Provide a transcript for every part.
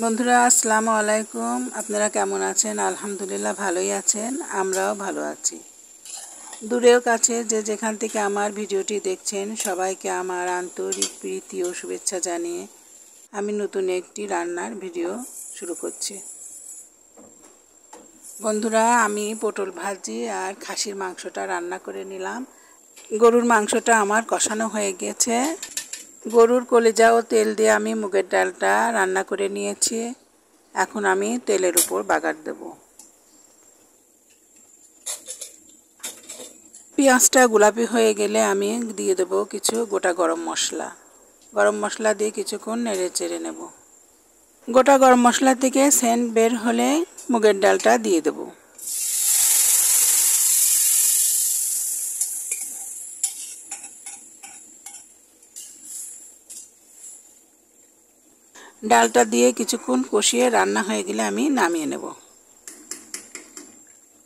বন্ধুরা আসসালামু আলাইকুম। আপনারা কেমন আছেন? আলহামদুলিল্লাহ ভালোই আছেন, আমরাও ভালো আছি। দূরেও কাছে যে যেখান থেকে আমার ভিডিওটি দেখছেন সবাইকে আমার আন্তরিক প্রীতি ও শুভেচ্ছা জানিয়ে আমি নতুন একটি রান্নার ভিডিও শুরু করছি। বন্ধুরা, আমি পটল ভাজি আর খাসির মাংসটা রান্না করে নিলাম। গরুর মাংসটা আমার কষানো হয়ে গেছে। গরুর কলিজা ও তেল দিয়ে আমি মুগের ডালটা রান্না করে নিয়েছি। এখন আমি তেলের উপর বাগার দেব। পেঁয়াজটা গোলাপি হয়ে গেলে আমি দিয়ে দেব কিছু গোটা গরম মশলা। গরম মশলা দিয়ে কিছুক্ষণ নেড়ে চেড়ে নেব। গোটা গরম মশলা থেকে সেন্ট বের হলে মুগের ডালটা দিয়ে দেব। ডালটা দিয়ে কিছুক্ষণ কষিয়ে রান্না হয়ে গেলে আমি নামিয়ে নেব।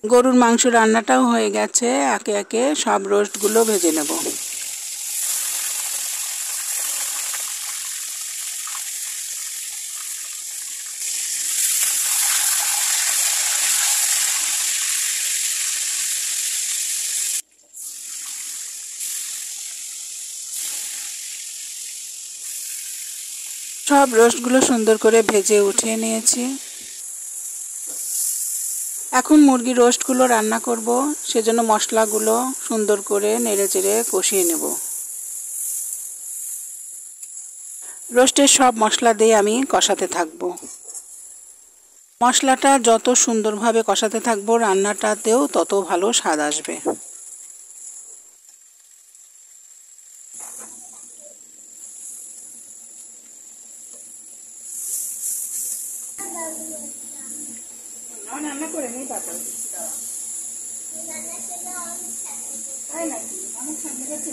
গরুর মাংস রান্নাটাও হয়ে গেছে। একে একে সব রোস্টগুলো ভেজে নেব। সব রোস্টগুলো সুন্দর করে ভেজে উঠিয়ে নিয়েছি। এখন মুরগির রোস্টগুলো রান্না করব, সেজন্য মশলাগুলো সুন্দর করে নেড়েচেড়ে কষিয়ে নেব। রোস্টের সব মশলা দিয়ে আমি কষাতে থাকব। মশলাটা যত সুন্দরভাবে কষাতে থাকবো রান্নাটাতেও তত ভালো স্বাদ আসবে। রান্না করে নেই পাতা তাই নাকি? আমার সামনে গেছে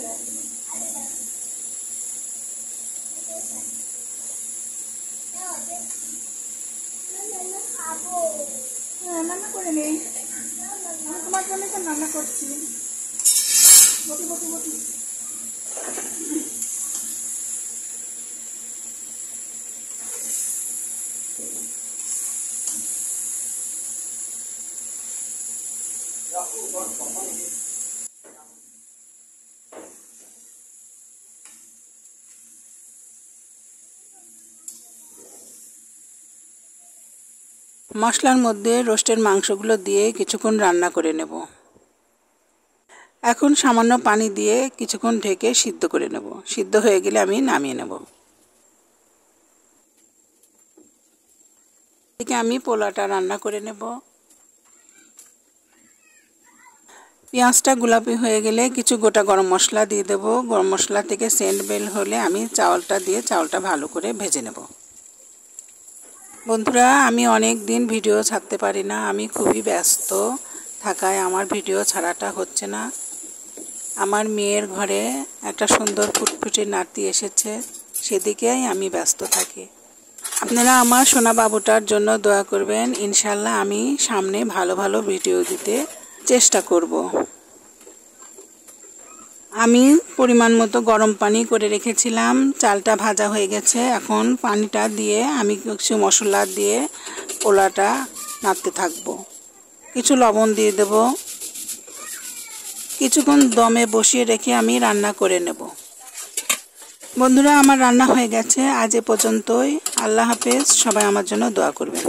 রান্না করে নেই। আমি তোমার জন্য তো রান্না করছি। বটি বটি বটি মশলার মধ্যে রোস্টের মাংসগুলো দিয়ে কিছুক্ষণ রান্না করে নেব। এখন সামান্য পানি দিয়ে কিছুক্ষণ ঢেকে সিদ্ধ করে নেব। সিদ্ধ হয়ে গেলে আমি নামিয়ে নেব। এদিকে আমি পোলাটা রান্না করে নেব। পেঁয়াজটা গোলাপি হয়ে গেলে কিছু গোটা গরম মশলা দিয়ে দেব। গরম মশলা থেকে সেন্ট বের হলে আমি চাউলটা দিয়ে চাউলটা ভালো করে ভেজে নেব। বন্ধুরা, আমি অনেক দিন ভিডিও ছাড়তে পারি না। আমি খুবই ব্যস্ত থাকায় আমার ভিডিও ছাড়াটা হচ্ছে না। আমার মেয়ের ঘরে একটা সুন্দর ফুটফুটে নাতি এসেছে, সেদিকেই আমি ব্যস্ত থাকি। আপনারা আমার সোনা বাবুটার জন্য দোয়া করবেন। ইনশাল্লাহ আমি সামনে ভালো ভালো ভিডিও দিতে চেষ্টা করব। আমি পরিমাণ মতো গরম পানি করে রেখেছিলাম। চালটা ভাজা হয়ে গেছে। এখন পানিটা দিয়ে আমি কিছু মশলা দিয়ে পোলাটা নাড়তে থাকব। কিছু লবণ দিয়ে দেব। কিছুক্ষণ দমে বসিয়ে রেখে আমি রান্না করে নেব। বন্ধুরা, আমার রান্না হয়ে গেছে। আজ এ পর্যন্তই। আল্লাহ হাফেজ। সবাই আমার জন্য দোয়া করবেন।